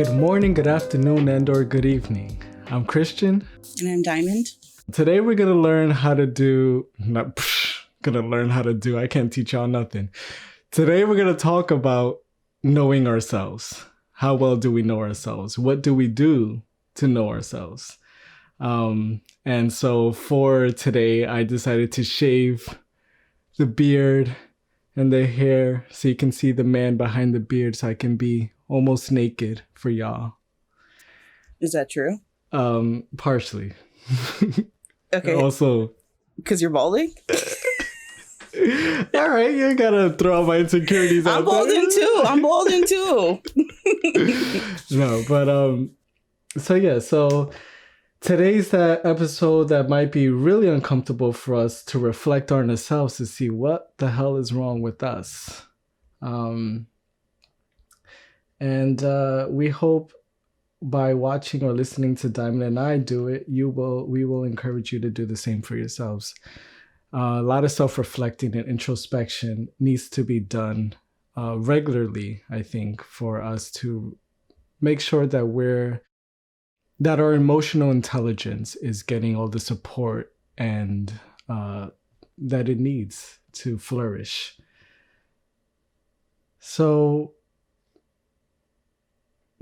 Good morning, good afternoon, and or good evening. I'm Christian. And I'm Diamond. Today we're going to learn how to do... I can't teach y'all nothing. Today we're going to talk about knowing ourselves. How well do we know ourselves? What do we do to know ourselves? And so for today, I decided to shave the beard and the hair so you can see the man behind the beard, so I can be almost naked for y'all. Is that true? Partially. Okay. Also, because you're balding? All right, you gotta throw out my insecurities out there. I'm balding too. No, but so today's that episode that might be really uncomfortable for us to reflect on ourselves to see what the hell is wrong with us. And we hope by watching or listening to Diamond and I do it, we will encourage you to do the same for yourselves. A lot of self-reflecting and introspection needs to be done regularly, I think, for us to make sure that our emotional intelligence is getting all the support and that it needs to flourish. So,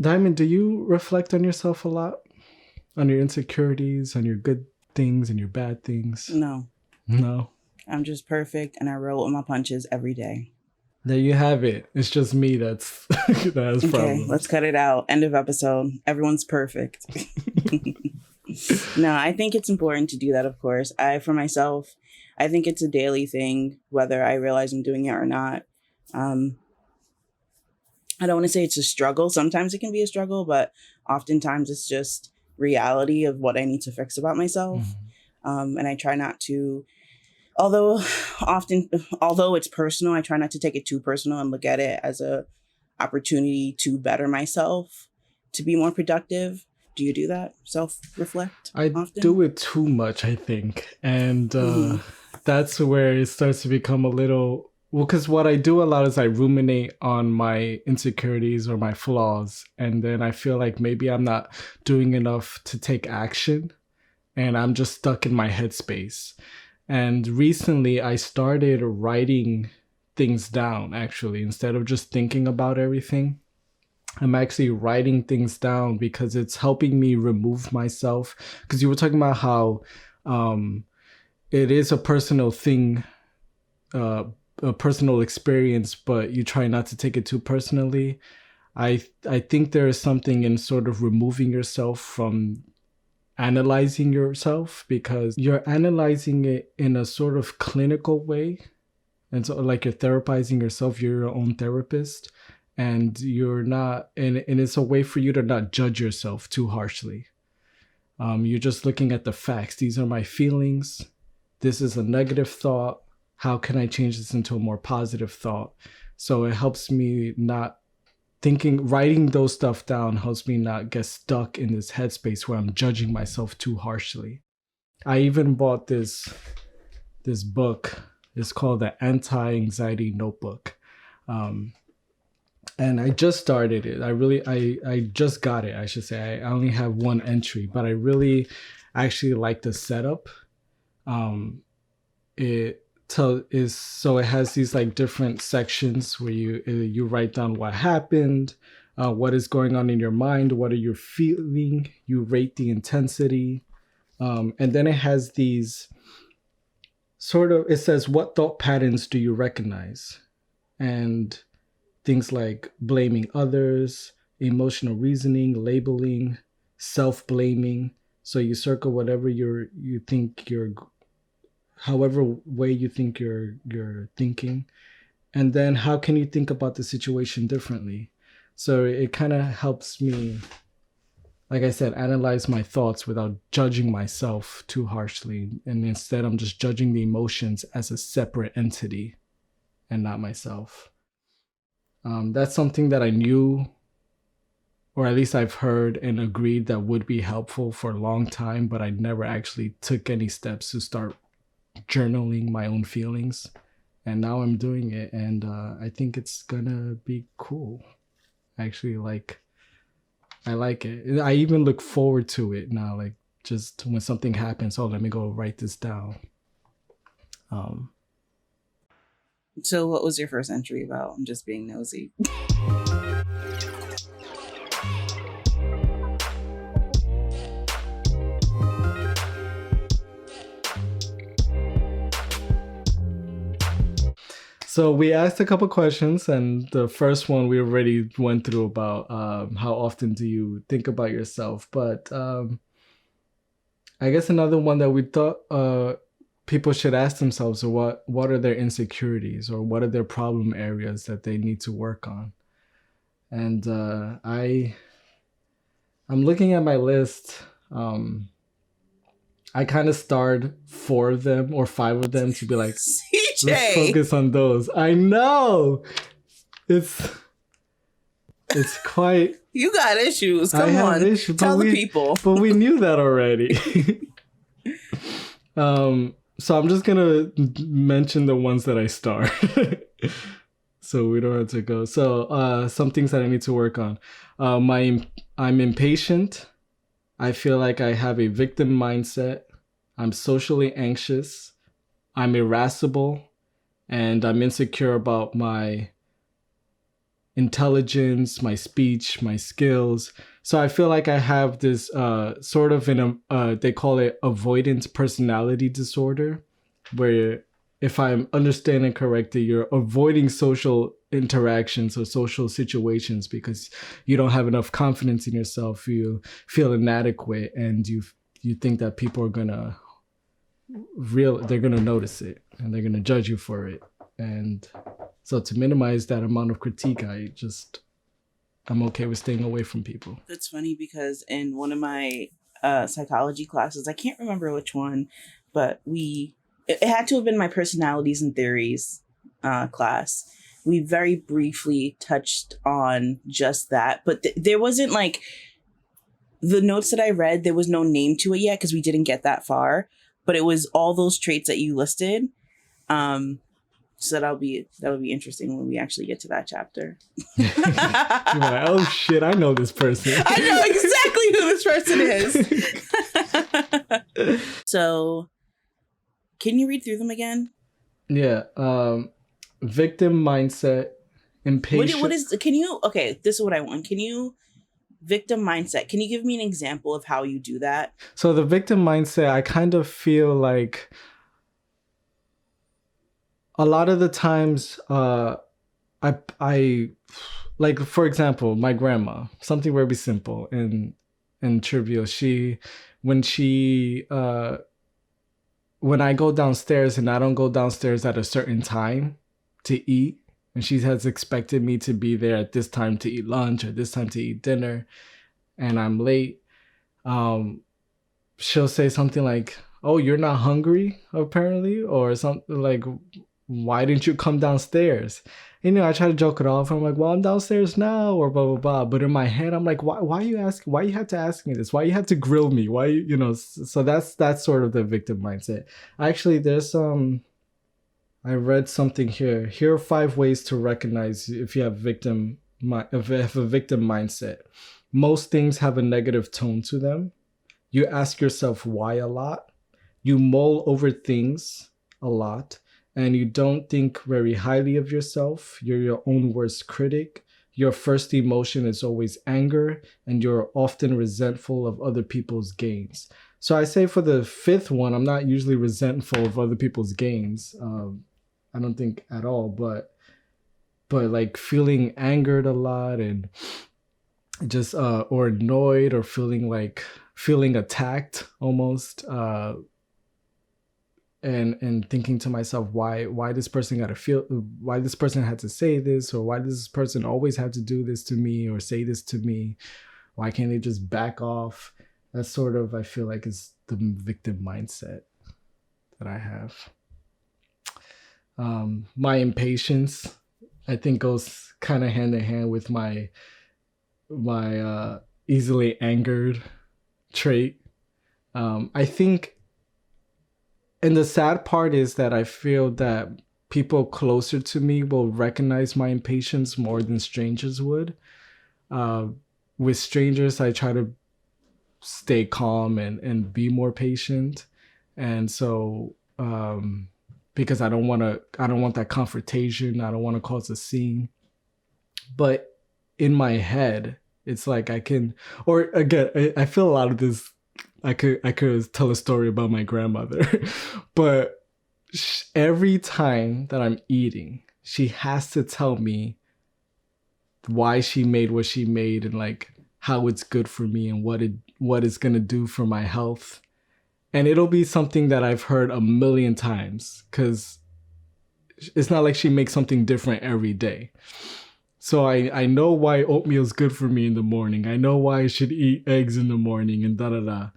Diamond, do you reflect on yourself a lot? On your insecurities, on your good things and your bad things? No. I'm just perfect and I roll with my punches every day. There you have it. It's just me that has problems. Okay, let's cut it out. End of episode. Everyone's perfect. No, I think it's important to do that, of course. For myself, I think it's a daily thing, whether I realize I'm doing it or not. I don't want to say it's a struggle. Sometimes it can be a struggle, but oftentimes it's just reality of what I need to fix about myself. Mm-hmm. And I try not to, although it's personal, I try not to take it too personal and look at it as a opportunity to better myself, to be more productive. Do you do that? Self-reflect? I often? Do it too much, I think. And that's where it starts to become a little... Well, because what I do a lot is I ruminate on my insecurities or my flaws. And then I feel like maybe I'm not doing enough to take action. And I'm just stuck in my headspace. And recently I started writing things down, actually. Instead of just thinking about everything, I'm actually writing things down because it's helping me remove myself. Because you were talking about how it is a personal thing, a personal experience, but you try not to take it too personally. I think there is something in sort of removing yourself from analyzing yourself, because you're analyzing it in a sort of clinical way. And so like you're therapizing yourself, you're your own therapist, and you're not, and it's a way for you to not judge yourself too harshly. You're just looking at the facts. These are my feelings. This is a negative thought. How can I change this into a more positive thought? So it helps me not writing those stuff down helps me not get stuck in this headspace where I'm judging myself too harshly. I even bought this book. It's called the Anit-Anxiety Notebook. And I just started it. I just got it, I should say. I only have one entry, but I really actually like the setup. It has these like different sections where you write down what happened, what is going on in your mind, what are you feeling, you rate the intensity, and then it has these it says, what thought patterns do you recognize? And things like blaming others, emotional reasoning, labeling, self-blaming. So you circle whatever however way you think you're thinking. And then how can you think about the situation differently? So it kind of helps me, like I said, analyze my thoughts without judging myself too harshly. And instead, I'm just judging the emotions as a separate entity and not myself. That's something that I knew, or at least I've heard and agreed that would be helpful for a long time, but I never actually took any steps to start journaling my own feelings. And now I'm doing it, and I think it's gonna be cool. Actually, like, I like it. I even look forward to it now. Like just when something happens, oh, let me go write this down. So what was your first entry about? I'm just being nosy. So we asked a couple questions, and the first one we already went through about how often do you think about yourself. But I guess another one that we thought people should ask themselves are what are their insecurities or what are their problem areas that they need to work on. And I'm looking at my list. I kind of starred 4 of them or 5 of them to be like, CJ, let's focus on those. I know it's quite. You got issues. Come on, issues, tell the people. But we knew that already. So I'm just gonna mention the ones that I starred, so we don't have to go. So some things that I need to work on. I'm impatient. I feel like I have a victim mindset. I'm socially anxious. I'm irascible, and I'm insecure about my intelligence, my speech, my skills. So I feel like I have this sort of they call it avoidant personality disorder, where if I'm understanding correctly, you're avoiding social interactions or social situations because you don't have enough confidence in yourself. You feel inadequate, and you think that people are gonna they're gonna notice it and they're gonna judge you for it. And so to minimize that amount of critique, I'm okay with staying away from people. That's funny because in one of my psychology classes, I can't remember which one, but it had to have been my personalities and theories class. We very briefly touched on just that, but there wasn't like the notes that I read, there was no name to it yet because we didn't get that far, but it was all those traits that you listed. So that'll be interesting when we actually get to that chapter. You're like, oh shit, I know this person. I know exactly who this person is. So can you read through them again? Yeah. Victim mindset, impatient. What is, okay, this is what I want. Victim mindset. Can you give me an example of how you do that? So the victim mindset, I kind of feel like a lot of the times, I like, for example, my grandma, something very simple and trivial. When I go downstairs and I don't go downstairs at a certain time to eat, and she has expected me to be there at this time to eat lunch or this time to eat dinner, and I'm late, she'll say something like, "Oh, you're not hungry, apparently," or something like, "Why didn't you come downstairs?" I try to joke it off. I'm like, well, I'm downstairs now, or blah, blah, blah. But in my head, I'm like, why you asking? Why you have to ask me this? Why you have to grill me? Why, so that's sort of the victim mindset. Actually, there's I read something here. Here are 5 ways to recognize if you have a victim mindset. Most things have a negative tone to them. You ask yourself why a lot. You mull over things a lot. And you don't think very highly of yourself. You're your own worst critic. Your first emotion is always anger, and you're often resentful of other people's gains. So I say for the 5th one, I'm not usually resentful of other people's gains. I don't think at all, but like feeling angered a lot and just or annoyed or feeling attacked almost. And thinking to myself, why this person why this person had to say this, or why does this person always have to do this to me or say this to me? Why can't they just back off? That's sort of, I feel like, is the victim mindset that I have. My impatience, I think, goes kind of hand in hand with my easily angered trait. I think. And the sad part is that I feel that people closer to me will recognize my impatience more than strangers would. with strangers, I try to stay calm and be more patient. And so, because I don't want that confrontation. I don't want to cause a scene. But in my head, it's like I can, or again, I feel a lot of this. I could tell a story about my grandmother, but every time that I'm eating, she has to tell me why she made what she made and like how it's good for me and what it's gonna do for my health. And it'll be something that I've heard a million times because it's not like she makes something different every day. So I know why oatmeal is good for me in the morning. I know why I should eat eggs in the morning and da da da.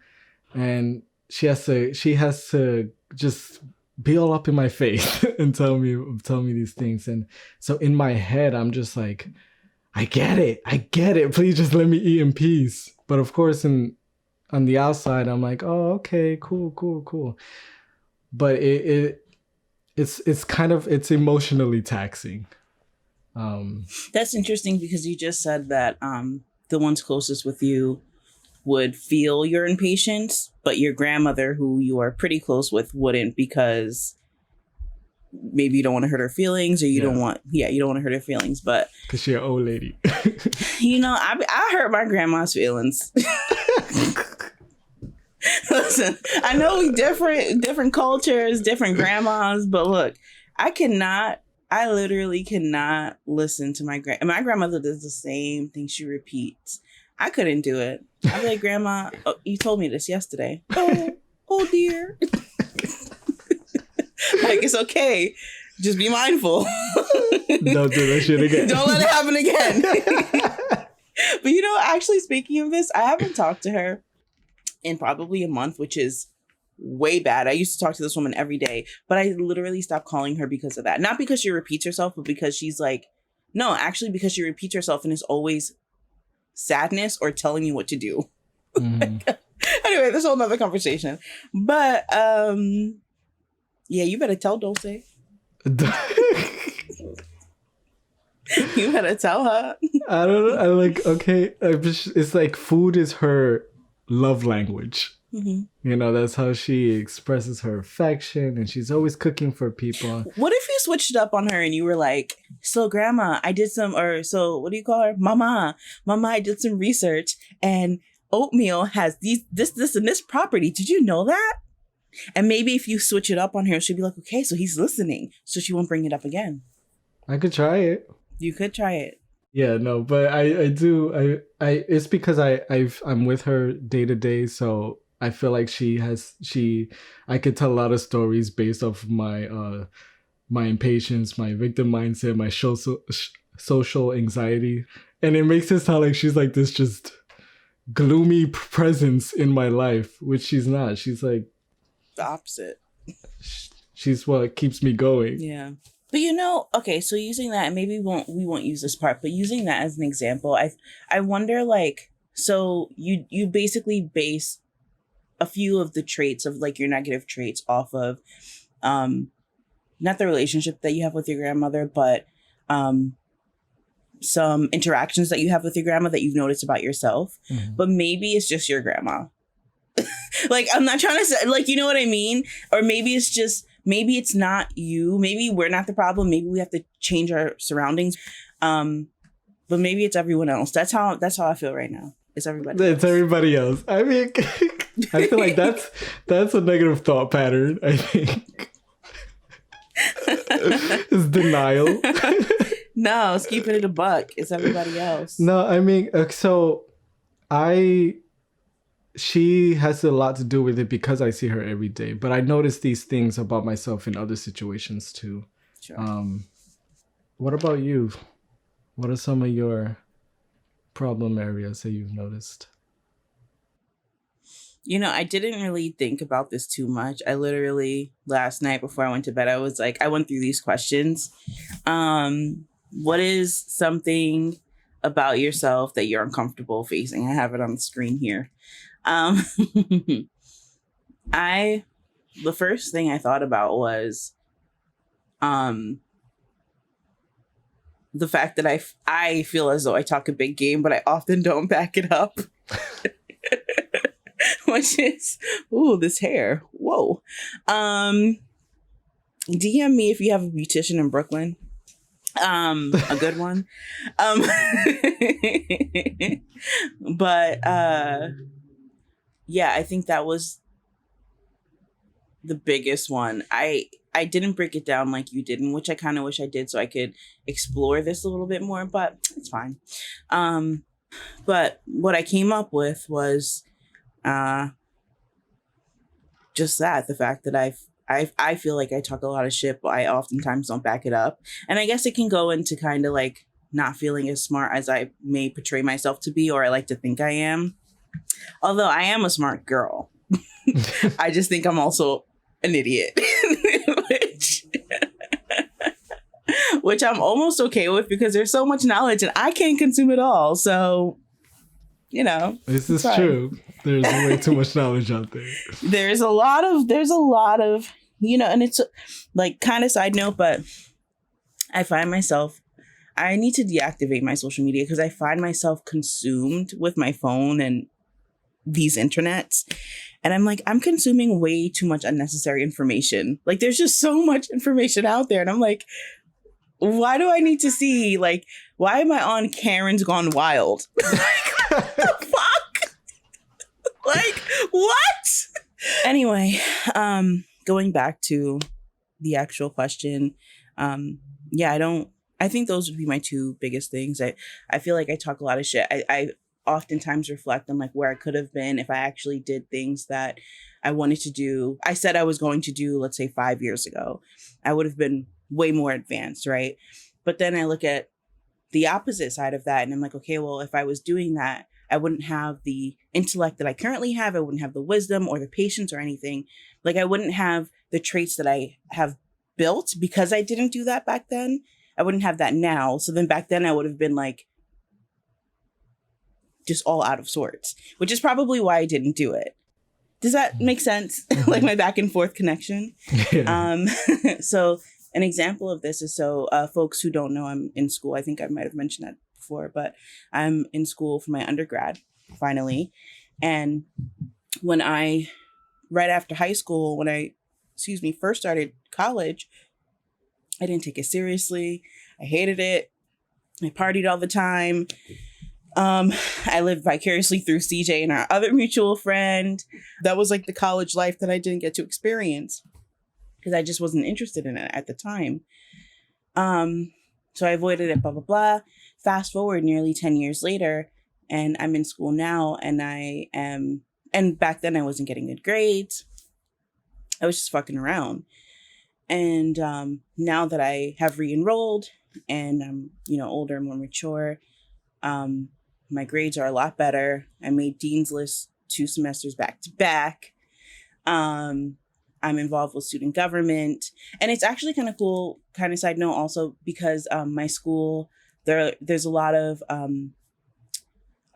And she has to just be all up in my face and tell me these things. And so in my head, I'm just like, I get it. Please just let me eat in peace. But of course, on the outside, I'm like, oh, okay, cool. But it's kind of, it's emotionally taxing. That's interesting because you just said that the ones closest with you would feel your impatience, but your grandmother, who you are pretty close with, wouldn't, because maybe you don't want to hurt her feelings, or you don't want to hurt her feelings. But because she's an old lady. I hurt my grandma's feelings. Listen, I know we different cultures, different grandmas, but look, I literally cannot listen to my grandmother does the same thing. She repeats. I couldn't do it. I'd be like, Grandma, you told me this yesterday. Oh dear. Like, it's okay. Just be mindful. Don't do that shit again. Don't let it happen again. But actually, speaking of this, I haven't talked to her in probably a month, which is way bad. I used to talk to this woman every day, but I literally stopped calling her because of that. Not because she repeats herself, but because she's like, no, actually because she repeats herself and is always sadness or telling you what to do. Mm-hmm. Anyway, that's a whole nother conversation. But yeah, you better tell Dulce. You better tell her. I don't know. I'm like, okay, it's like food is her love language. Mm-hmm. That's how she expresses her affection, and she's always cooking for people. What if you switched it up on her and you were like, so Grandma, I did some, or so what do you call her? Mama, I did some research, and oatmeal has this and this property. Did you know that? And maybe if you switch it up on her, she'll be like, okay, so he's listening, so she won't bring it up again. I could try it. You could try it. Yeah, no, but I do. It's because I'm with her day to day, so I feel like I could tell a lot of stories based off my my impatience, my victim mindset, my social anxiety, and it makes it sound like she's like this just gloomy presence in my life, which she's not. She's like the opposite. She's what keeps me going. Yeah. But okay, so using that, and maybe we won't use this part, but using that as an example, I wonder, like, so you basically base a few of the traits of like your negative traits off of not the relationship that you have with your grandmother, but some interactions that you have with your grandma that you've noticed about yourself. Mm-hmm. But maybe it's just your grandma. Like, I'm not trying to say, like, you know what I mean? Or maybe it's not you. Maybe we're not the problem. Maybe we have to change our surroundings. But maybe it's everyone else. That's how I feel right now. It's everybody else. It's everybody else. I mean, I feel like that's a negative thought pattern, I think. It's denial. No, it's keeping it a buck. It's everybody else. No, I mean, so she has a lot to do with it because I see her every day. But I notice these things about myself in other situations too. Sure. What about you? What are some of your problem areas that you've noticed? I didn't really think about this too much. I literally, last night before I went to bed, I was like, I went through these questions. What is something about yourself that you're uncomfortable facing? I have it on the screen here. The first thing I thought about was, the fact that I feel as though I talk a big game, but I often don't back it up. Which is, ooh, this hair. Whoa. DM me if you have a beautician in Brooklyn. A good one. But yeah, I think that was the biggest one. I didn't break it down like you did, and which I kind of wish I did so I could explore this a little bit more, but it's fine. But what I came up with was just that, the fact that I feel like I talk a lot of shit, but I oftentimes don't back it up. And I guess it can go into kind of like not feeling as smart as I may portray myself to be, or I like to think I am. Although I am a smart girl. I just think I'm also an idiot. Which I'm almost okay with, because there's so much knowledge and I can't consume it all. So, you know. This is true. There's way too much knowledge out there. There's a lot of, you know, and it's like kind of side note, but I find myself, I need to deactivate my social media because I find myself consumed with my phone and these internets. And I'm like, I'm consuming way too much unnecessary information. Like, there's just so much information out there. And I'm like, why do I need to see, like, why am I on Karen's Gone Wild? Like, what the fuck? Like, what? Anyway, going back to the actual question, yeah, I think those would be my two biggest things. I feel like I talk a lot of shit. I oftentimes reflect on like where I could have been if I actually did things that I wanted to do. I said I was going to do, let's say 5 years ago. I would have been way more advanced, right? But then I look at the opposite side of that and I'm like, okay, well, if I was doing that, I wouldn't have the intellect that I currently have. I wouldn't have the wisdom or the patience or anything. Like, I wouldn't have the traits that I have built because I didn't do that back then. I wouldn't have that now. So then back then I would have been like, just all out of sorts, which is probably why I didn't do it. Does that make sense? Like my back and forth connection. Yeah. So an example of this is, so folks who don't know, I'm in school. I think I might have mentioned that before, but I'm in school for my undergrad finally. And right after high school, when I first started college, I didn't take it seriously. I hated it. I partied all the time. I lived vicariously through CJ and our other mutual friend. That was like the college life that I didn't get to experience because I just wasn't interested in it at the time. So I avoided it, blah, blah, blah. Fast forward nearly 10 years later, and I'm in school now, and back then I wasn't getting good grades. I was just fucking around. And now that I have re-enrolled and I'm, older and more mature, my grades are a lot better. I made Dean's List 2 semesters back to back. I'm involved with student government. And it's actually kind of cool, kind of side note also, because my school, there's a lot of, how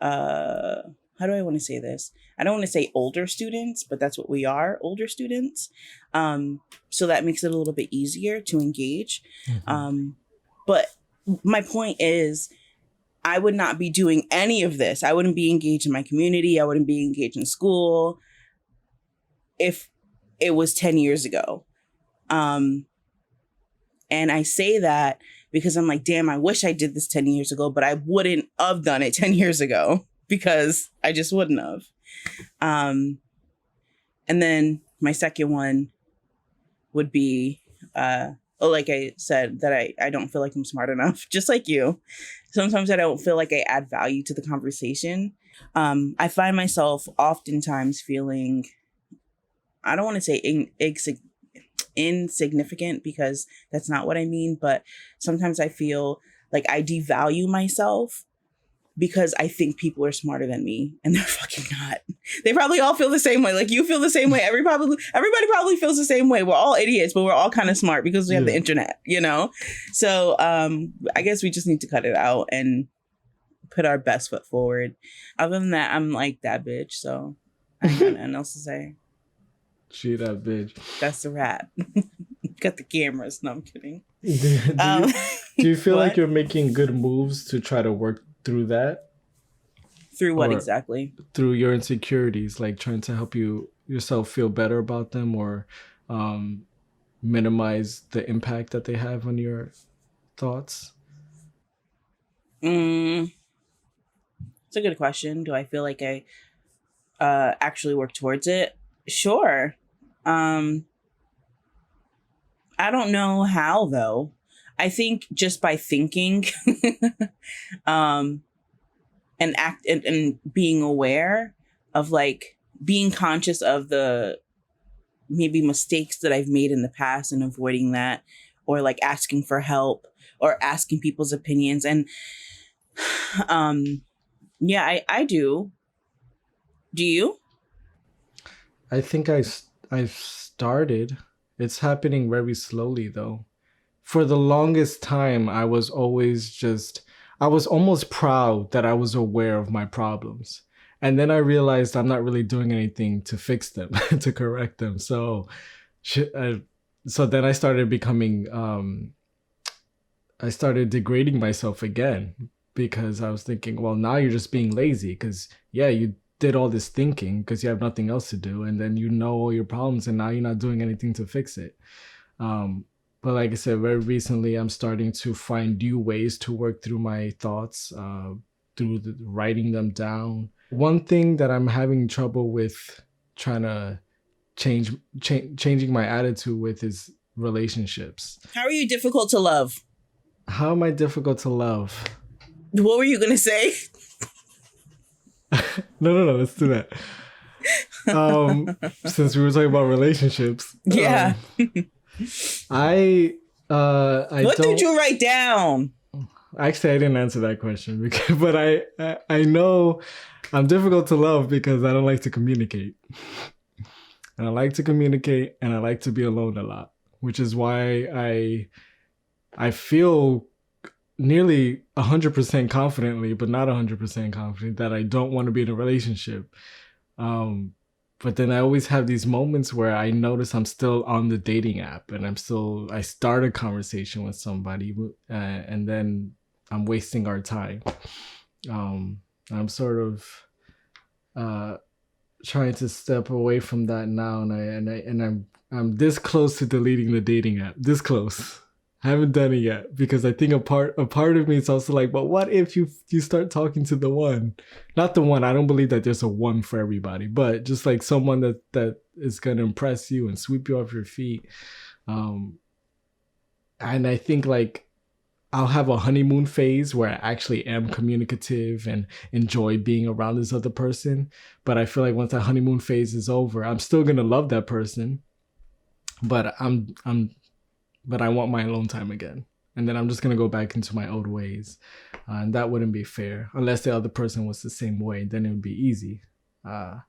do I want to say this? I don't want to say older students, but that's what we are, older students. So that makes it a little bit easier to engage. Mm-hmm. But my point is, I would not be doing any of this. I wouldn't be engaged in my community. I wouldn't be engaged in school if it was 10 years ago. And I say that because I'm like, damn, I wish I did this 10 years ago, but I wouldn't have done it 10 years ago because I just wouldn't have. And then my second one would be, like I said, that I don't feel like I'm smart enough, just like you. Sometimes I don't feel like I add value to the conversation. I find myself oftentimes feeling, I don't want to say insignificant because that's not what I mean, but sometimes I feel like I devalue myself because I think people are smarter than me, and they're fucking not. They probably all feel the same way. Like, you feel the same way. Everybody probably feels the same way. We're all idiots, but we're all kind of smart because we have the internet, So I guess we just need to cut it out and put our best foot forward. Other than that, I'm like that bitch, so I ain't got nothing else to say. She that bitch. That's the wrap. Got the cameras. No, I'm kidding. Do you feel like What? you're making good moves to try to work through that, Through what or exactly? through your insecurities, like trying to help yourself feel better about them, or um, minimize the impact that they have on your thoughts? Mm, it's a good question. Do I feel like I actually work towards it? Sure. Um, I don't know how though. I think just by thinking, um, and being aware of like being conscious of the maybe mistakes that I've made in the past and avoiding that, or like asking for help or asking people's opinions. And um, yeah, I do. Do you? I think I've started. It's happening very slowly though. For the longest time, I was almost proud that I was aware of my problems. And then I realized I'm not really doing anything to fix them, to correct them. So then I started I started degrading myself again because I was thinking, well, now you're just being lazy because, yeah, you did all this thinking because you have nothing else to do. And then you know all your problems and now you're not doing anything to fix it. Um, but like I said, very recently, I'm starting to find new ways to work through my thoughts, through writing them down. One thing that I'm having trouble with trying to changing my attitude with is relationships. How are you difficult to love? How am I difficult to love? What were you gonna say? No, let's do that. Since we were talking about relationships, Yeah. I What don't. did you write down? Actually, I didn't answer that question because, but I know I'm difficult to love because I don't like to communicate, and I like to communicate, and I like to be alone a lot, which is why I feel nearly 100% confidently, but not 100% confident that I don't want to be in a relationship. Um, but then I always have these moments where I notice I'm still on the dating app and I start a conversation with somebody, and then I'm wasting our time. I'm sort of uh, trying to step away from that now, I'm this close to deleting the dating app. This close. I haven't done it yet because I think a part of me is also like, but what if you start talking to the one, not the one. I don't believe that there's a one for everybody, but just like someone that is gonna impress you and sweep you off your feet. Um, and I think like I'll have a honeymoon phase where I actually am communicative and enjoy being around this other person. But I feel like once that honeymoon phase is over, I'm still gonna love that person, but but I want my alone time again. And then I'm just gonna go back into my old ways, and that wouldn't be fair unless the other person was the same way. Then it would be easy. Uh,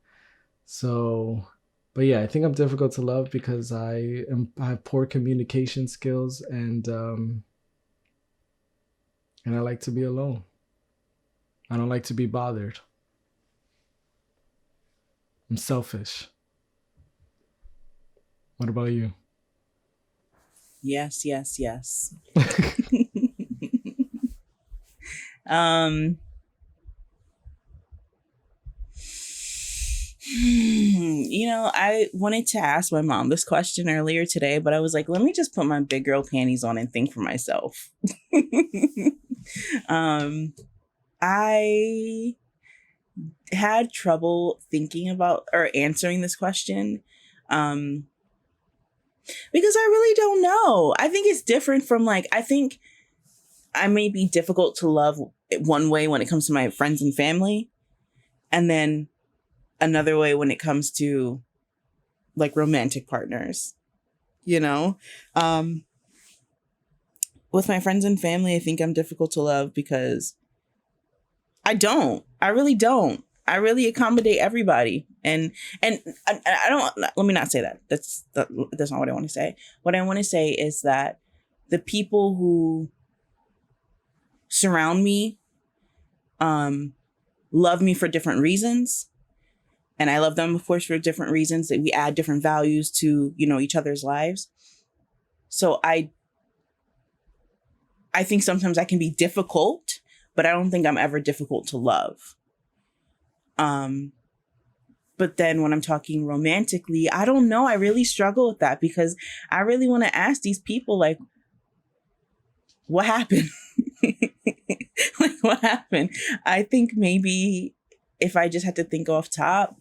so, but yeah, I think I'm difficult to love because I have poor communication skills, and I like to be alone. I don't like to be bothered. I'm selfish. What about you? Yes, yes, yes. um I wanted to ask my mom this question earlier today, but I was like, let me just put my big girl panties on and think for myself. um I had trouble thinking about or answering this question. Um because I really don't know. I think it's different from like, I think I may be difficult to love one way when it comes to my friends and family, and then another way when it comes to like romantic partners, you know? Um, with my friends and family, I think I'm difficult to love because I really don't. I really accommodate everybody. And I don't, let me not say that. That's not what I want to say. What I want to say is that the people who surround me love me for different reasons, and I love them, of course, for different reasons, that we add different values to, each other's lives. So I I think sometimes I can be difficult, but I don't think I'm ever difficult to love. But then when I'm talking romantically, I don't know. I really struggle with that because I really want to ask these people, like, what happened? Like, what happened? I think maybe if I just had to think off top,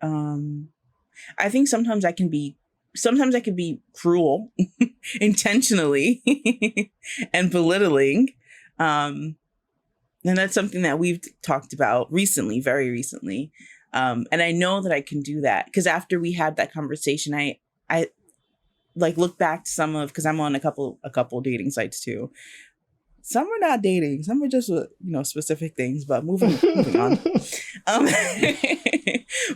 I think sometimes I can be cruel intentionally and belittling. And that's something that we've talked about recently, very recently. And I know that I can do that because after we had that conversation, I like look back to some of, because I'm on a couple dating sites too. Some are not dating, some are just specific things. But moving on.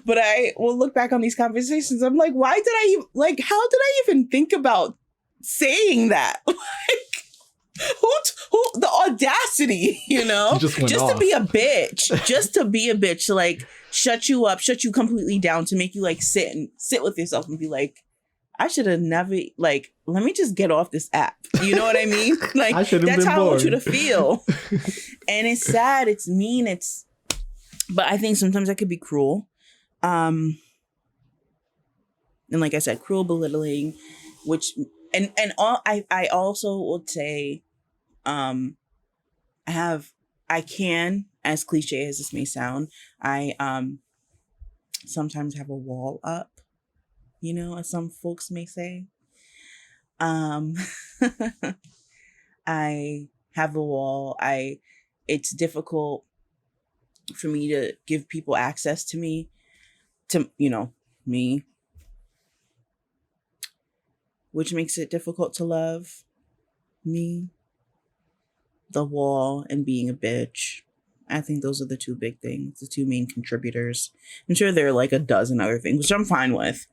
But I will look back on these conversations. I'm like, why did I how did I even think about saying that? Who the audacity, just to be a bitch, like shut you up, shut you completely down, to make you like sit with yourself and be like, I should have never, like, let me just get off this app. You know what I mean? Like, that's how I want you to feel. And it's sad, it's mean, but I think sometimes I could be cruel. And like I said, cruel, belittling, which, and all, I also would say, I can, as cliche as this may sound, I sometimes have a wall up, as some folks may say. I have a wall. It's difficult for me to give people access to me, me, which makes it difficult to love me. The wall and being a bitch. I think those are the two big things, the two main contributors. I'm sure there are like a dozen other things, which I'm fine with.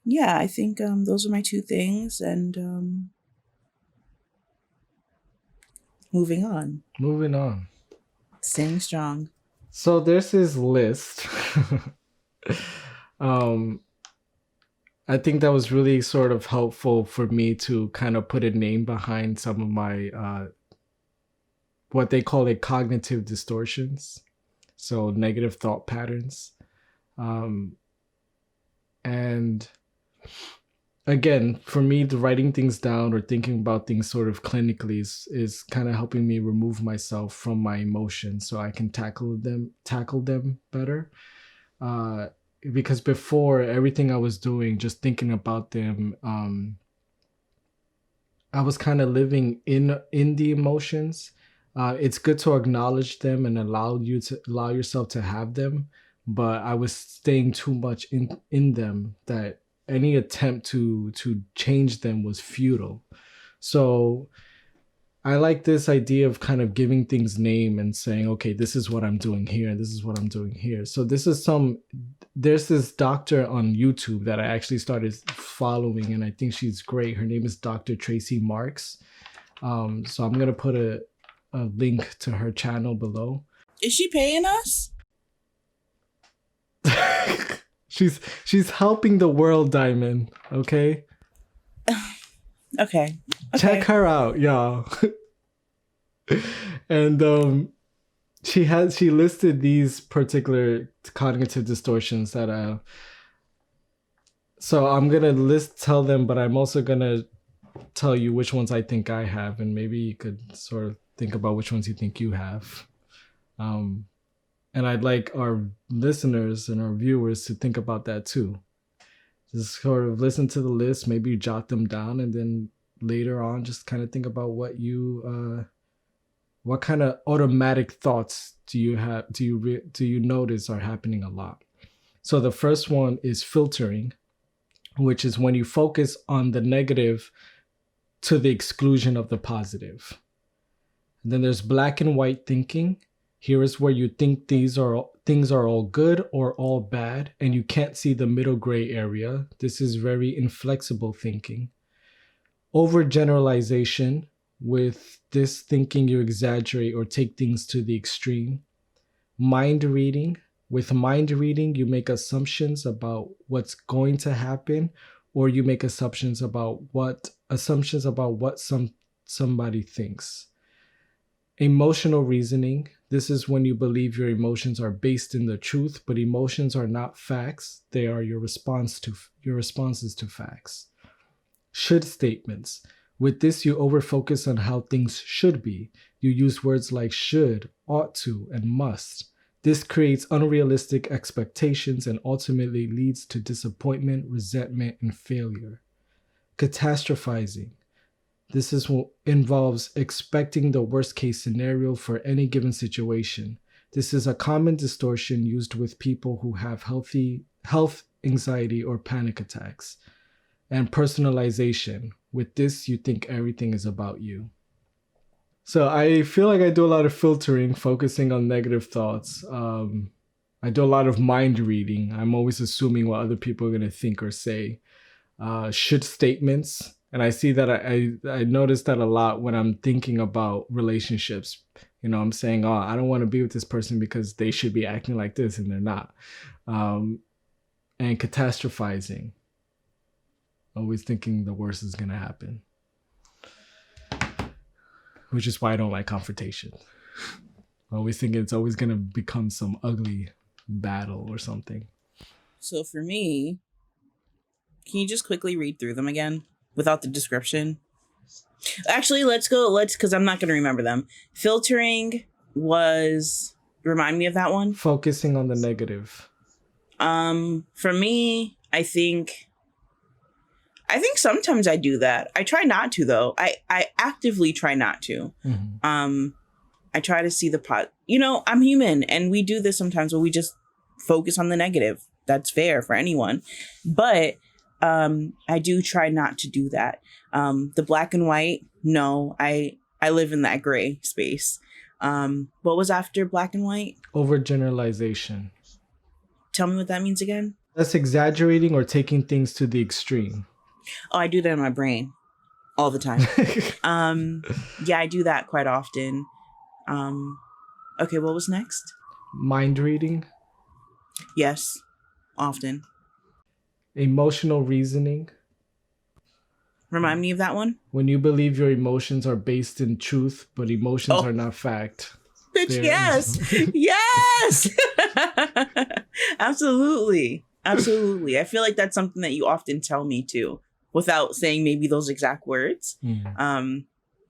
Yeah, I think those are my two things, and moving on. Staying strong. So there's this list. I think that was really sort of helpful for me to kind of put a name behind some of my, what they call cognitive distortions. So negative thought patterns. And again, for me, the writing things down or thinking about things sort of clinically is kind of helping me remove myself from my emotions so I can tackle them better. Because before, everything I was doing, just thinking about them, I was kind of living in the emotions. It's good to acknowledge them and allow yourself to have them, but I was staying too much in them that any attempt to change them was futile. So I like this idea of kind of giving things name and saying, okay, this is what I'm doing here, and this is what I'm doing here. So there's this doctor on YouTube that I actually started following, and I think she's great. Her name is Dr.Tracey Marks. So I'm going to put a link to her channel below. Is she paying us? She's helping the world, Diamond. Okay? Okay. Check her out, y'all. And she listed these particular cognitive distortions that so I'm gonna tell them, but I'm also gonna tell you which ones I think I have, and maybe you could sort of think about which ones you think you have. And I'd like our listeners and our viewers to think about that too. Just sort of listen to the list, maybe jot them down, and then later on just kind of think about what kind of automatic thoughts do you notice are happening a lot. So the first one is filtering, which is when you focus on the negative to the exclusion of the positive. And then there's black and white thinking. Here is where you think things are all good or all bad, and you can't see the middle gray area. This is very inflexible thinking. Overgeneralization. With this thinking, you exaggerate or take things to the extreme. Mind reading. With mind reading, you make assumptions about what's going to happen or you make assumptions about what somebody thinks. Emotional reasoning. This is when you believe your emotions are based in the truth, but emotions are not facts. They are your responses to facts. Should statements. With this, you overfocus on how things should be. You use words like should, ought to, and must. This creates unrealistic expectations and ultimately leads to disappointment, resentment, and failure. Catastrophizing. This is what involves expecting the worst case scenario for any given situation. This is a common distortion used with people who have health anxiety or panic attacks. And personalization. With this, you think everything is about you. So I feel like I do a lot of filtering, focusing on negative thoughts. I do a lot of mind reading. I'm always assuming what other people are going to think or say. Should statements. And I see that I notice that a lot when I'm thinking about relationships. You know, I'm saying, oh, I don't want to be with this person because they should be acting like this and they're not. And catastrophizing. Always thinking the worst is going to happen. Which is why I don't like confrontation. I always think it's always going to become some ugly battle or something. So for me, can you just quickly read through them again without the description? Actually, because I'm not going to remember them. Filtering was, remind me of that one. Focusing on the negative. For me, I think sometimes I do that. I try not to, though. I actively try not to. Mm-hmm. I try to see the pot. You know, I'm human, and we do this sometimes where we just focus on the negative. That's fair for anyone. But I do try not to do that. The black and white, no. I live in that gray space. What was after black and white? Overgeneralization. Tell me what that means again. That's exaggerating or taking things to the extreme. Oh, I do that in my brain all the time. Yeah, I do that quite often. Okay, what was next? Mind reading. Yes, often. Emotional reasoning. Remind me of that one. When you believe your emotions are based in truth, but emotions are not fact. Bitch, yes. Yes. Absolutely. Absolutely. I feel like that's something that you often tell me too, without saying maybe those exact words. Mm.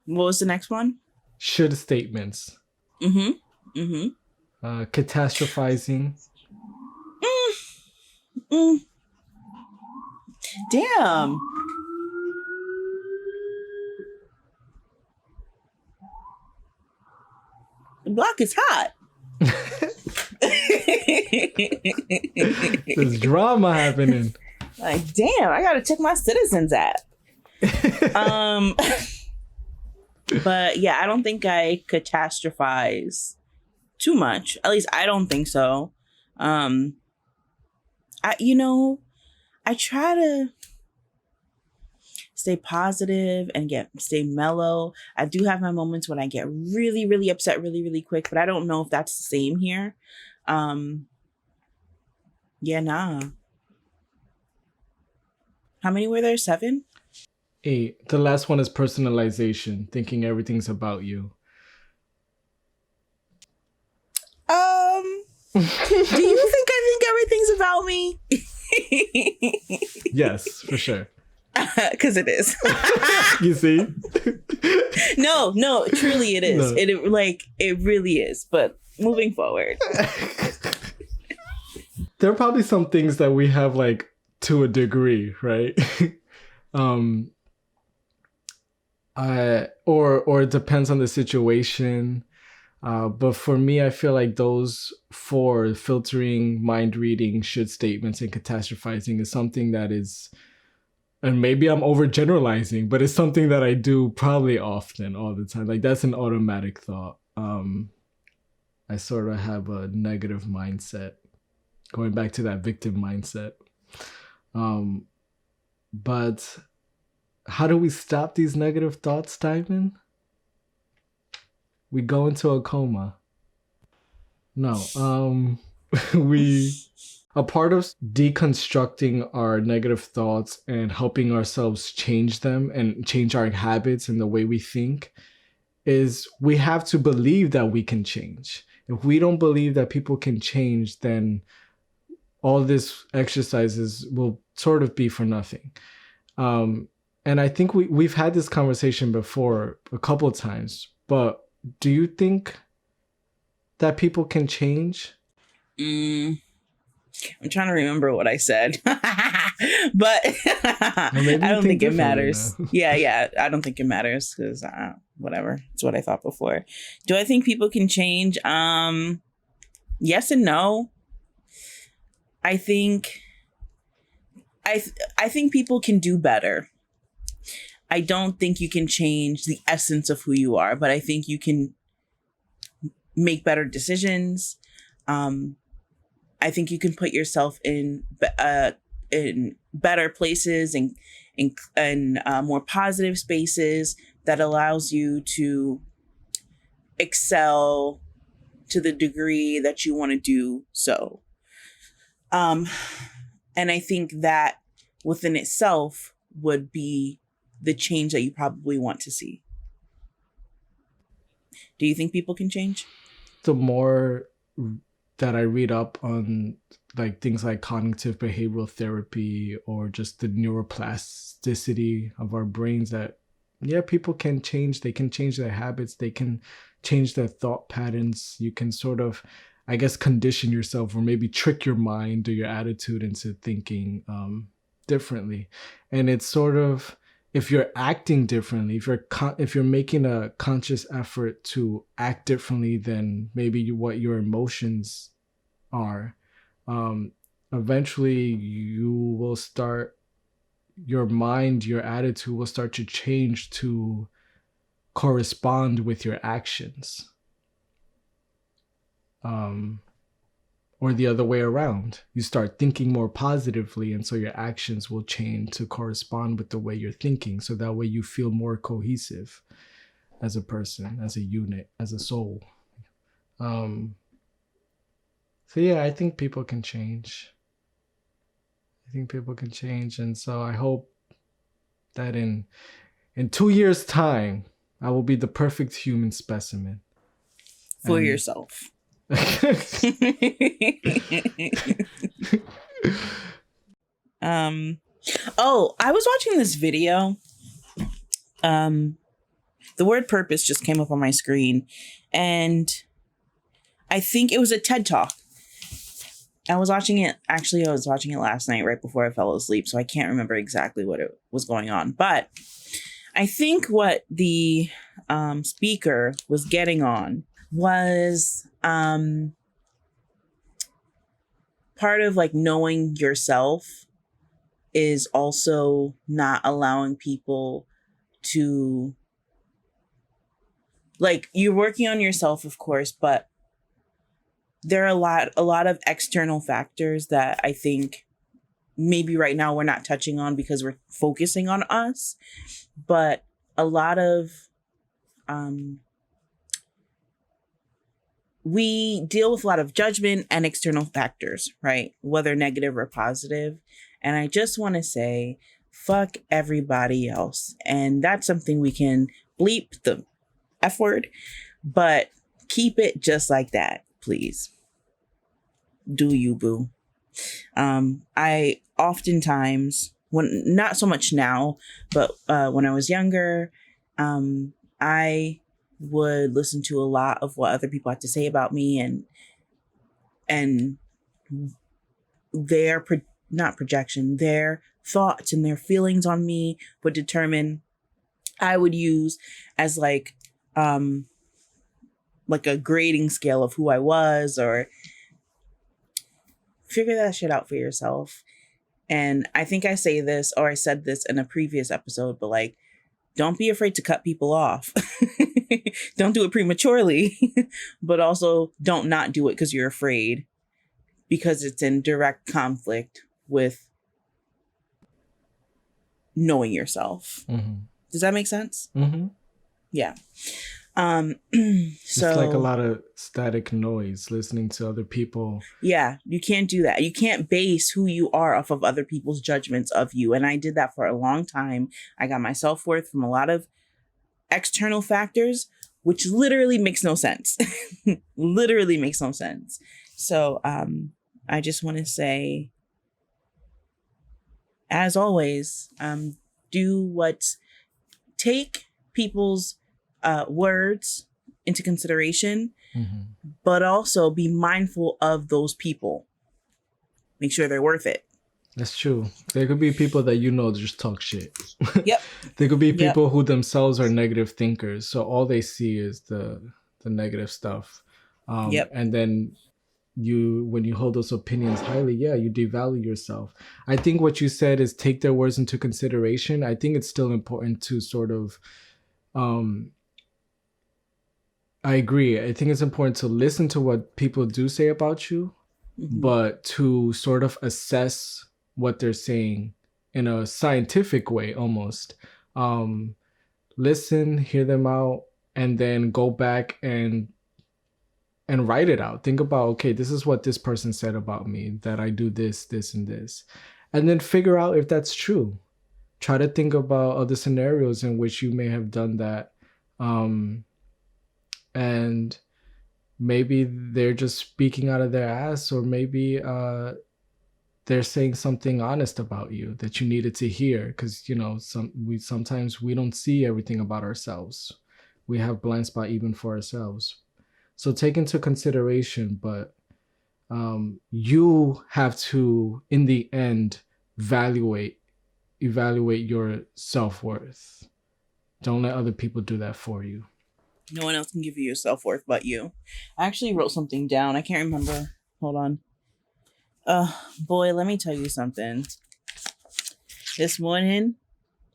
What was the next one? Should statements. Mm-hmm. Mm-hmm. Catastrophizing. Damn. The block is hot. There's drama happening. Like, damn, I gotta check my Citizens app. But yeah, I don't think I catastrophize too much. At least I don't think so. I try to stay positive and stay mellow. I do have my moments when I get really, really upset really, really quick, but I don't know if that's the same here. Yeah, nah. How many were there? 7? 8. The last one is personalization, thinking everything's about you. Do you think I think everything's about me? Yes, for sure. Because it is. You see? No, truly it is. No. It really is. But moving forward. There are probably some things that we have like to a degree, right? Or it depends on the situation. But for me, I feel like those 4, filtering, mind reading, should statements, and catastrophizing, is something that is, and maybe I'm overgeneralizing, but it's something that I do probably often, all the time. Like, that's an automatic thought. I sort of have a negative mindset, going back to that victim mindset. But how do we stop these negative thoughts, Diamond? We go into a coma. No, we A part of deconstructing our negative thoughts and helping ourselves change them and change our habits and the way we think is we have to believe that we can change. If we don't believe that people can change, then all these exercises will sort of be for nothing. And I think we've had this conversation before a couple of times, but do you think that people can change? I'm trying to remember what I said, but I Maybe you don't think think it differently matters. now. Yeah, I don't think it matters because whatever. It's what I thought before. Do I think people can change? Yes and no. I think I think people can do better. I don't think you can change the essence of who you are, but I think you can make better decisions. I think you can put yourself in better places and in more positive spaces that allows you to excel to the degree that you want to do so. And I think that within itself would be the change that you probably want to see. Do you think people can change? The more that I read up on like things like cognitive behavioral therapy or just the neuroplasticity of our brains, that yeah, people can change. They can change their habits. They can change their thought patterns. You can sort of, I guess, condition yourself or maybe trick your mind or your attitude into thinking differently. And it's sort of, if you're acting differently, if you're making a conscious effort to act differently than maybe what your emotions are, eventually you will start, your mind, your attitude will start to change to correspond with your actions. Or the other way around. You start thinking more positively, and so your actions will change to correspond with the way you're thinking. So that way you feel more cohesive as a person, as a unit, as a soul. So yeah, I think people can change. And so I hope that in 2 years' time, I will be the perfect human specimen. For yourself. I was watching this video. The word purpose just came up on my screen, and I think it was a TED Talk. I was watching it last night right before I fell asleep, so I can't remember exactly what it was going on. But I think what the speaker was getting on was part of like knowing yourself is also not allowing people to, like, you're working on yourself, of course, but there are a lot of external factors that I think maybe right now we're not touching on because we're focusing on us, but a lot of we deal with a lot of judgment and external factors, right? Whether negative or positive. And I just want to say, fuck everybody else. And that's something we can bleep the F word, but keep it just like that, please. Do you, boo? I oftentimes, when not so much now, but when I was younger, I would listen to a lot of what other people had to say about me, and their not projection, their thoughts and their feelings on me would determine, I would use as like a grading scale of who I was, or figure that shit out for yourself. And I think I said this in a previous episode, but like, don't be afraid to cut people off. Don't do it prematurely, but also don't not do it because you're afraid, because it's in direct conflict with knowing yourself. Mm-hmm. Does that make sense? Mm-hmm. Yeah. It's like a So lot of static noise listening to other people. yeah, you can't do that. You can't base who you are off of other people's judgments of you. And I did that for a long time. I got my self-worth from a lot of external factors, which literally makes no sense. Literally makes no sense. So I just want to say, as always, take people's words into consideration, but also be mindful of those people. Make sure they're worth it. That's true. There could be people that just talk shit. Yep. There could be people who themselves are negative thinkers, so all they see is the negative stuff. And then when you hold those opinions highly, you devalue yourself. I think what you said is take their words into consideration. I think it's still important to sort of I agree. I think it's important to listen to what people do say about you, but to sort of assess what they're saying in a scientific way almost. Listen, hear them out, and then go back and write it out. Think about, okay, this is what this person said about me, that I do this, this, and this. And then figure out if that's true. Try to think about other scenarios in which you may have done that. And maybe they're just speaking out of their ass, or maybe they're saying something honest about you that you needed to hear, because sometimes we don't see everything about ourselves. We have blind spot even for ourselves. So take into consideration, but you have to, in the end, evaluate your self-worth. Don't let other people do that for you. No one else can give you your self-worth but you. I actually wrote something down. I can't remember. Hold on. Boy, let me tell you something. This morning,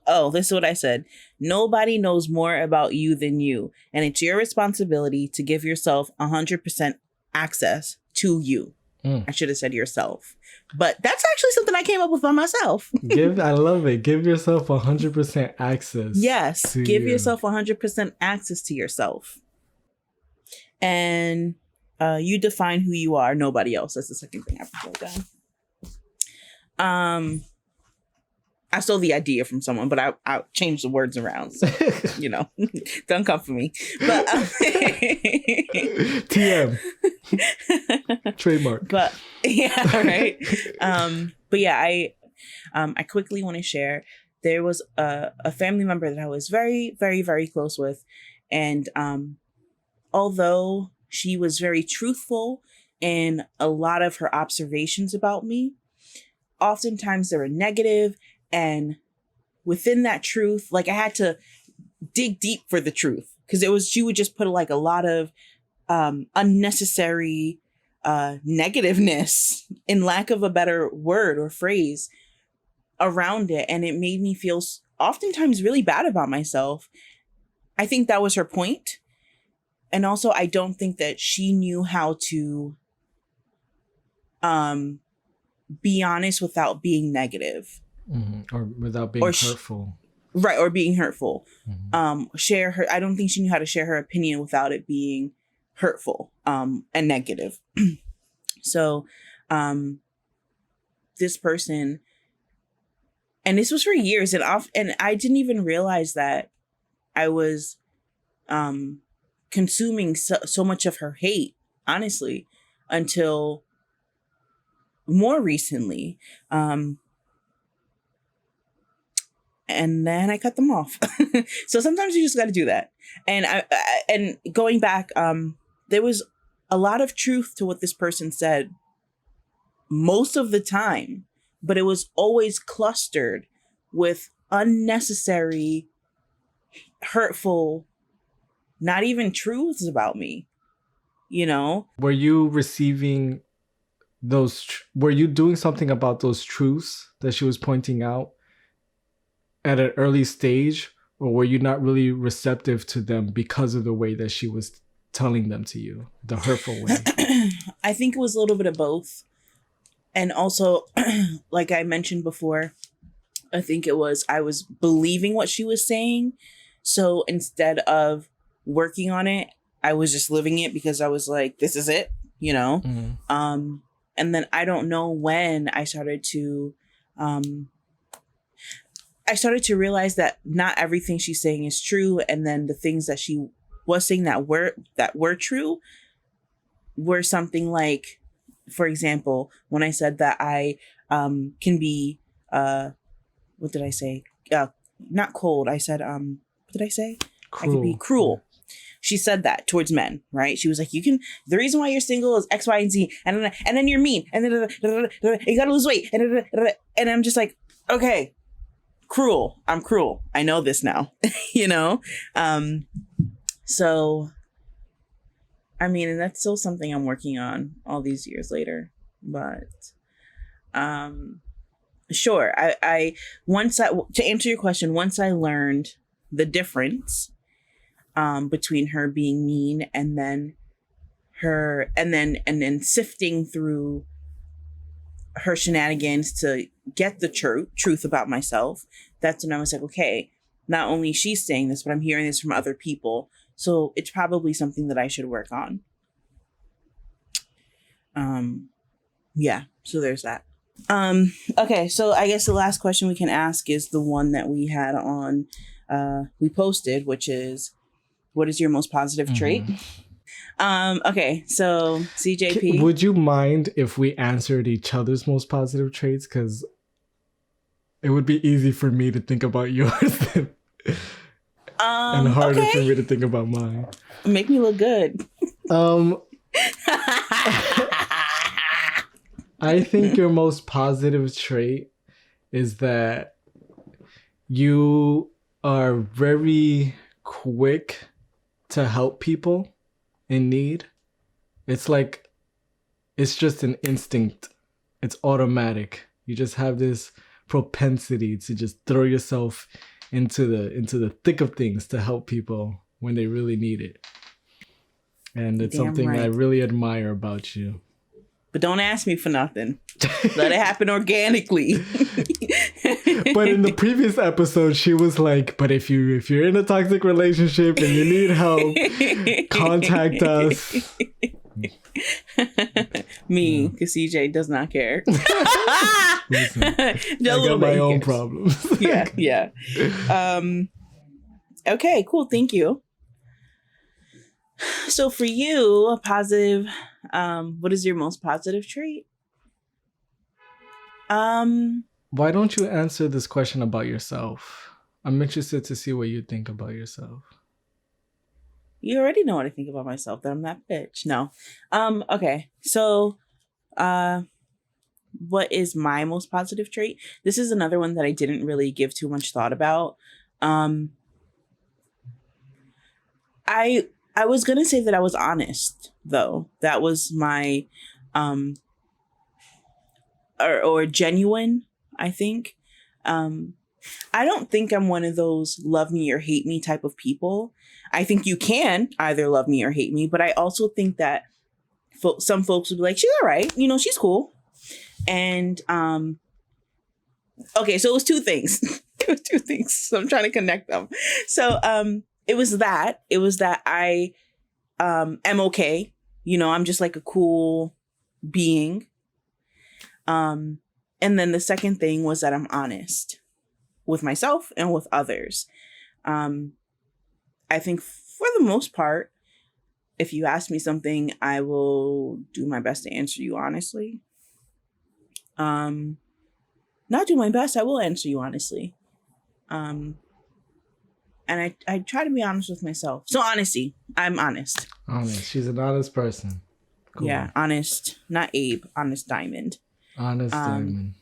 this is what I said. Nobody knows more about you than you, and it's your responsibility to give yourself 100% access to you. I should have said yourself, but that's actually something I came up with by myself. I love it. Give yourself 100% access. Yes, give yourself 100% access to yourself, and you define who you are. Nobody else. That's the second thing I wrote down. I stole the idea from someone, but I changed the words around. So, don't come for me. But TM. Trademark. But yeah, right. But yeah, I quickly want to share. There was a family member that I was very, very, very close with. And although she was very truthful in a lot of her observations about me, oftentimes they were negative. And within that truth, like I had to dig deep for the truth, because she would just put like a lot of unnecessary negativeness, in lack of a better word or phrase, around it. And it made me feel oftentimes really bad about myself. I think that was her point. And also, I don't think that she knew how to be honest without being negative. Or without being hurtful. Right, or being hurtful. I don't think she knew how to share her opinion without it being hurtful and negative. So this person, and this was for years, and I didn't even realize that I was consuming so much of her hate, honestly, until more recently. And then I cut them off. So sometimes you just got to do that. And going back, there was a lot of truth to what this person said most of the time, but it was always clustered with unnecessary, hurtful, not even truths about me, Were you receiving were you doing something about those truths that she was pointing out at an early stage, or were you not really receptive to them because of the way that she was telling them to you, the hurtful way? I think it was a little bit of both. And also, like I mentioned before, I think I was believing what she was saying. So instead of working on it. I was just living it because I was like, this is it, you know? Mm-hmm. And then I don't know when I started to realize that not everything she's saying is true. And then the things that she was saying that were true were something like, for example, when I said that I can be, what did I say? Not cold. I said, what did I say? Cruel. I could be cruel. She said that towards men, right? She was like, the reason why you're single is X, Y, and Z. And then you're mean. And then you gotta lose weight. And I'm just like, okay, cruel. I'm cruel. I know this now, you know? So, I mean, and that's still something I'm working on all these years later. But, sure. To answer your question, once I learned the difference between her being mean and then sifting through her shenanigans to get the truth about myself, that's when I was like, okay, not only she's saying this, but I'm hearing this from other people. So it's probably something that I should work on. Yeah, so there's that. Okay, so I guess the last question we can ask is the one that we had on, we posted, which is, what is your most positive trait? Okay, so CJP. Would you mind if we answered each other's most positive traits? Because it would be easy for me to think about yours and harder for me to think about mine. Make me look good. I think your most positive trait is that you are very quick to help people in need. It's like, it's just an instinct. It's automatic. You just have this propensity to just throw yourself into the thick of things to help people when they really need it. And it's something I really admire about you. But don't ask me for nothing. Let it happen organically. But in the previous episode, she was like, but if you're in a toxic relationship and you need help, contact us. Me, because CJ does not care. Listen, I got my own problems. Yeah. Okay, cool. Thank you. So for you, a positive, what is your most positive trait? Why don't you answer this question about yourself? I'm interested to see what you think about yourself. You already know what I think about myself, that I'm that bitch. No. Okay. So, what is my most positive trait? This is another one that I didn't really give too much thought about. I was going to say that I was honest, though. That was my, or genuine, I think. I don't think I'm one of those love me or hate me type of people. I think you can either love me or hate me, but I also think that some folks would be like, she's all right. You know, she's cool. And, okay, so it was two things. So I'm trying to connect them. So, it was that I, am okay. You know, I'm just like a cool being. And then the second thing was that I'm honest with myself and with others. I think for the most part, if you ask me something, I will do my best to answer you honestly. Not do my best, I will answer you honestly. And I try to be honest with myself. So honesty, I'm honest. Honest. She's an honest person. Cool. Yeah, honest. Not Abe, honest diamond. Honest diamond.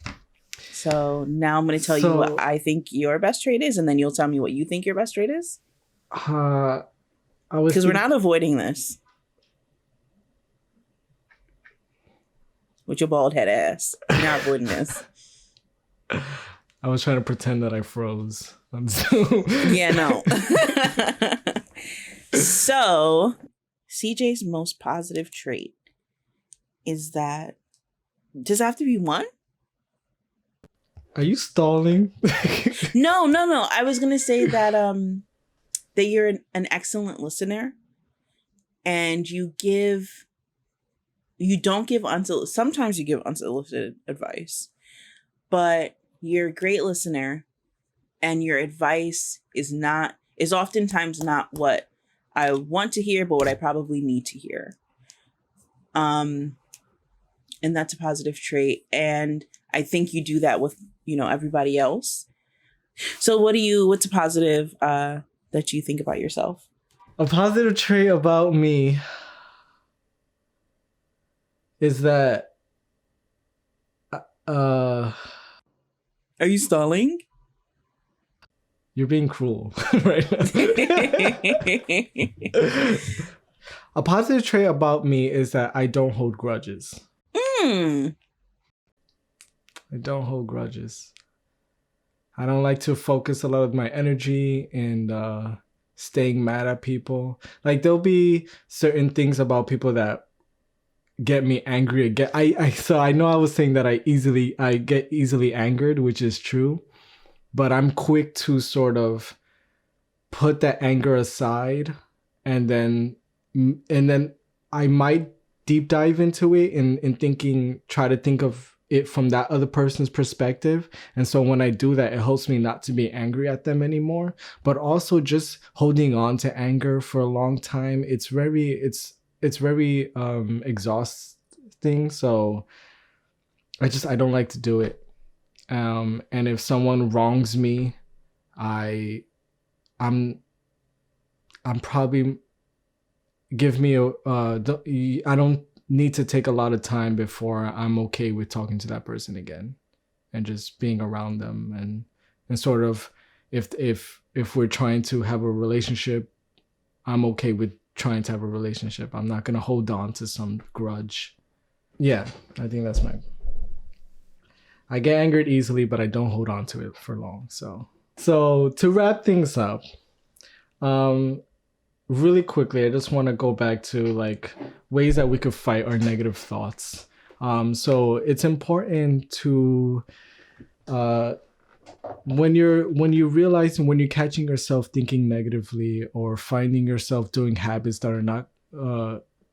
So now I'm going to tell you what I think your best trait is, and then you'll tell me what you think your best trait is. Because we're not avoiding this. With your bald head ass. You're not avoiding this. I was trying to pretend that I froze on Zoom. Yeah, no. So, CJ's most positive trait is that... Does it have to be one? Are you stalling? No. I was going to say that that you're an excellent listener, and sometimes you give unsolicited advice, but you're a great listener, and your advice is oftentimes not what I want to hear, but what I probably need to hear. And that's a positive trait. And I think you do that with, everybody else. So what's a positive that you think about yourself? A positive trait about me is that Are you stalling? You're being cruel right now. A positive trait about me is that I don't hold grudges. I don't hold grudges. I don't like to focus a lot of my energy in staying mad at people. Like, there'll be certain things about people that get me angry. So I know I was saying that I get easily angered, which is true, but I'm quick to sort of put that anger aside, and then I might deep dive into it and try to think of it from that other person's perspective. And so when I do that, it helps me not to be angry at them anymore. But also just holding on to anger for a long time, it's very exhausting. So I don't like to do it. And if someone wrongs me, I'm probably I don't need to take a lot of time before I'm okay with talking to that person again and just being around them, and sort of if we're trying to have a relationship, I'm okay with trying to have a relationship. I'm not going to hold on to some grudge. Yeah, I think that's I get angered easily, but I don't hold on to it for long. So to wrap things up, really quickly, I just want to go back to like ways that we could fight our negative thoughts. So it's important to when you realize, when you're catching yourself thinking negatively or finding yourself doing habits that are not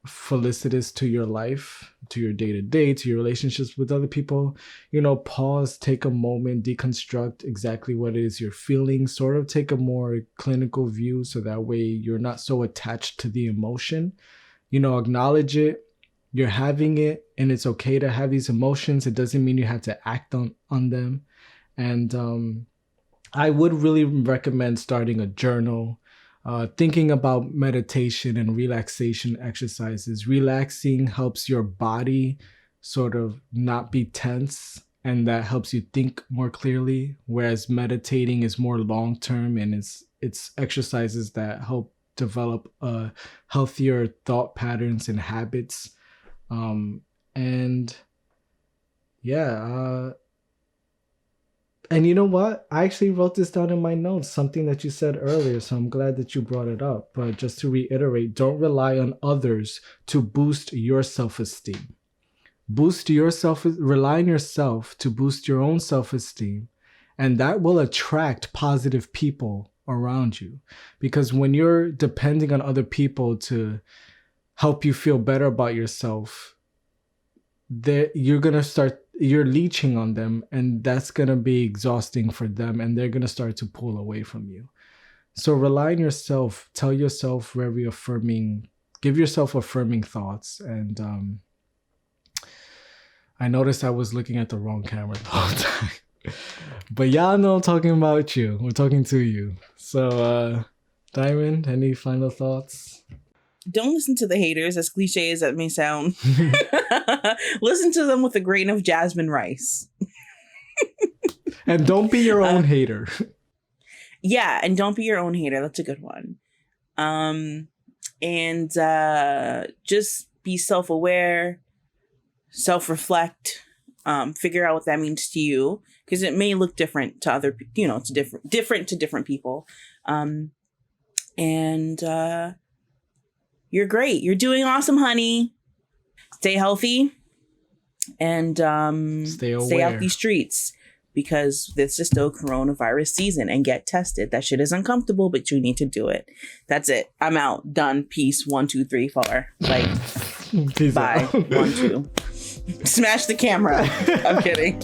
felicitous to your life, to your day-to-day, to your relationships with other people, pause, take a moment, deconstruct exactly what it is you're feeling, sort of take a more clinical view, so that way you're not so attached to the emotion. Acknowledge it, you're having it, and it's okay to have these emotions. It doesn't mean you have to act on them. And I would really recommend starting a journal, thinking about meditation and relaxation exercises. Relaxing helps your body sort of not be tense, and that helps you think more clearly, whereas meditating is more long-term, and it's exercises that help develop healthier thought patterns and habits. And yeah, and you know what? I actually wrote this down in my notes, something that you said earlier, so I'm glad that you brought it up. But just to reiterate, don't rely on others to boost your self-esteem. Rely on yourself to boost your own self-esteem, and that will attract positive people around you. Because when you're depending on other people to help you feel better about yourself, you're leeching on them, and that's going to be exhausting for them, and they're going to start to pull away from you. So rely on yourself, give yourself affirming thoughts. And I noticed I was looking at the wrong camera the whole time. But y'all know I'm talking about you. We're talking to you. So Diamond, any final thoughts? Don't listen to the haters, as cliche as that may sound. Listen to them with a grain of jasmine rice. And don't be your own hater. Yeah, and don't be your own hater. That's a good one. And just be self-aware, self-reflect, figure out what that means to you, because it may look different to other, it's different to different people. And you're great. You're doing awesome, honey. Stay healthy and stay out these streets, because this is still coronavirus season, and get tested. That shit is uncomfortable, but you need to do it. That's it. I'm out. Done. Peace. 1, 2, 3, 4. Like, Peace bye. out. 1, 2. Smash the camera. I'm kidding.